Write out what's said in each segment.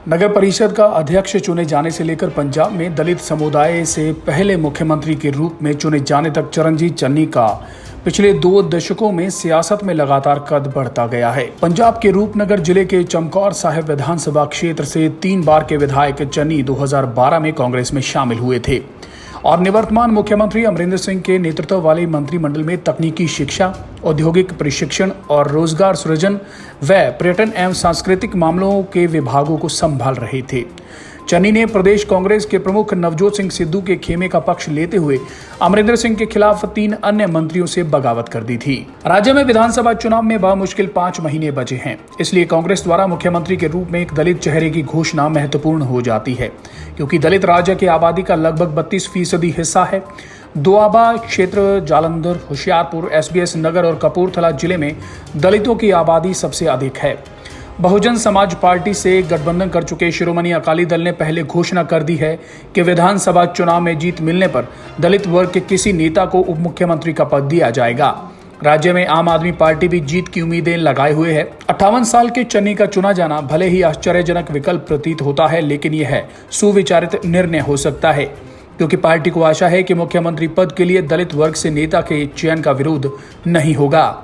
नगर परिषद का अध्यक्ष चुने जाने से लेकर पंजाब में दलित समुदाय से पहले मुख्यमंत्री के रूप में चुने जाने तक चरणजीत चन्नी का पिछले 2 दशकों में सियासत में लगातार कद बढ़ता गया है। पंजाब के रूपनगर जिले के चमकौर साहिब विधानसभा क्षेत्र से 3 बार के विधायक चन्नी 2012 में कांग्रेस में शामिल हुए थे और निवर्तमान मुख्यमंत्री अमरिंदर सिंह के नेतृत्व वाले मंत्रिमंडल में तकनीकी शिक्षा, औद्योगिक प्रशिक्षण और रोजगार सृजन व पर्यटन एवं सांस्कृतिक मामलों के विभागों को संभाल रहे थे। चन्नी ने प्रदेश कांग्रेस के प्रमुख नवजोत सिंह सिद्धू के खेमे का पक्ष लेते हुए अमरिंदर सिंह के खिलाफ 3 अन्य मंत्रियों से बगावत कर दी थी। राज्य में विधानसभा चुनाव में बमुश्किल 5 महीने बचे हैं, इसलिए कांग्रेस द्वारा मुख्यमंत्री के रूप में एक दलित चेहरे की घोषणा महत्वपूर्ण हो जाती है, क्योंकि दलित राज्य की आबादी का लगभग 32% हिस्सा है। दोआबा क्षेत्र, जालंधर, होशियारपुर, SBS नगर और कपूरथला जिले में दलितों की आबादी सबसे अधिक है। बहुजन समाज पार्टी से गठबंधन कर चुके शिरोमणि अकाली दल ने पहले घोषणा कर दी है कि विधानसभा चुनाव में जीत मिलने पर दलित वर्ग के किसी नेता को उप मुख्यमंत्री का पद दिया जाएगा। राज्य में आम आदमी पार्टी भी जीत की उम्मीदें लगाए हुए है। 58 साल के चन्नी का चुना जाना भले ही आश्चर्यजनक विकल्प प्रतीत होता है, लेकिन यह है सुविचारित निर्णय हो सकता है, क्योंकि पार्टी को आशा है कि मुख्यमंत्री पद के लिए दलित वर्ग से नेता के चयन का विरोध नहीं होगा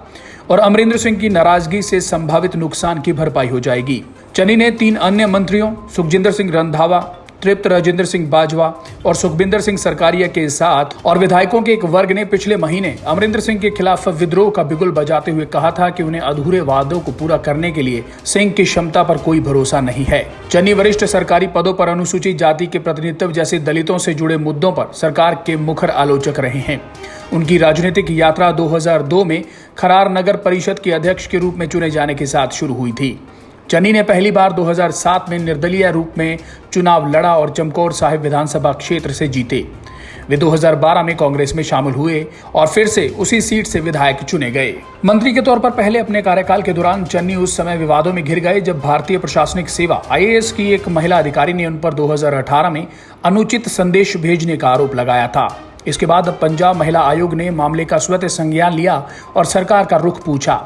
और अमरिंदर सिंह की नाराजगी से संभावित नुकसान की भरपाई हो जाएगी। चन्नी ने 3 अन्य मंत्रियों सुखजिंदर सिंह रंधावा, तृप्त राजेंद्र सिंह बाजवा और सुखबिंदर सिंह सरकारिया के साथ और विधायकों के एक वर्ग ने पिछले महीने अमरिंदर सिंह के खिलाफ विद्रोह का बिगुल बजाते हुए कहा था कि उन्हें अधूरे वादों को पूरा करने के लिए सिंह की क्षमता पर कोई भरोसा नहीं है। चन्नी वरिष्ठ सरकारी पदों पर अनुसूचित जाति के प्रतिनिधित्व जैसे दलितों से जुड़े मुद्दों पर सरकार के मुखर आलोचक रहे हैं। उनकी राजनीतिक यात्रा 2002 में खरार नगर परिषद के अध्यक्ष के रूप में चुने जाने के साथ शुरू हुई थी। चन्नी ने पहली बार 2007 में निर्दलीय रूप में चुनाव लड़ा और चमकौर साहिब विधानसभा क्षेत्र से जीते। वे 2012 में कांग्रेस में शामिल हुए और फिर से उसी सीट से विधायक चुने गए। मंत्री के तौर पर पहले अपने कार्यकाल के दौरान चन्नी उस समय विवादों में घिर गए जब भारतीय प्रशासनिक सेवा IAS की एक महिला अधिकारी ने उन पर 2018 में अनुचित संदेश भेजने का आरोप लगाया था। इसके बाद पंजाब महिला आयोग ने मामले का स्वतः संज्ञान लिया और सरकार का रुख पूछा।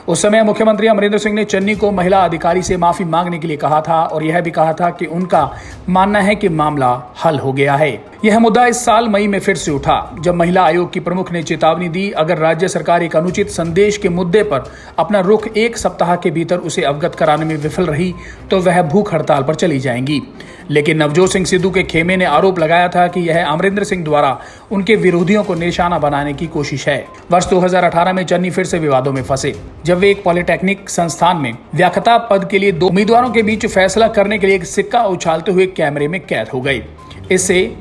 उस समय मुख्यमंत्री अमरिंदर सिंह ने चन्नी को महिला अधिकारी से माफी मांगने के लिए कहा था और यह भी कहा था कि उनका मानना है कि मामला हल हो गया है। यह मुद्दा इस साल मई में फिर से उठा जब महिला आयोग की प्रमुख ने चेतावनी दी अगर राज्य सरकार एक अनुचित संदेश के मुद्दे पर अपना रुख 1 सप्ताह के भीतर उसे अवगत कराने में विफल रही तो वह भूख हड़ताल पर चली जाएंगी। लेकिन नवजोत सिंह सिद्धू के खेमे ने आरोप लगाया था कि यह अमरिंदर सिंह द्वारा उनके विरोधियों को निशाना बनाने की कोशिश है। वर्ष 2018 में चन्नी फिर से विवादों में फंसे जब वे एक पॉलिटेक्निक संस्थान में व्याख्याता पद के लिए 2 उम्मीदवारों के बीच फैसला करने के लिए एक सिक्का उछालते हुए कैमरे में कैद हो गए। इससे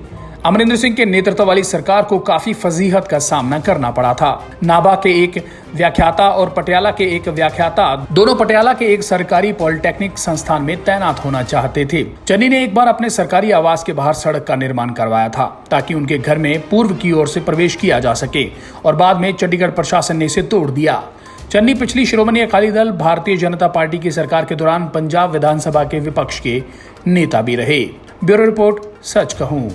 अमरिंदर सिंह के नेतृत्व वाली सरकार को काफी फजीहत का सामना करना पड़ा था। नाभा के एक व्याख्याता और पटियाला के एक व्याख्याता दोनों पटियाला के एक सरकारी पॉलिटेक्निक संस्थान में तैनात होना चाहते थे। चन्नी ने एक बार अपने सरकारी आवास के बाहर सड़क का निर्माण करवाया था ताकि उनके घर में पूर्व की ओर से प्रवेश किया जा सके और बाद में चंडीगढ़ प्रशासन ने इसे तोड़ दिया। चन्नी पिछली शिरोमणि अकाली दल भारतीय जनता पार्टी की सरकार के दौरान पंजाब विधानसभा के विपक्ष के नेता भी रहे। ब्यूरो रिपोर्ट, सच कहूं।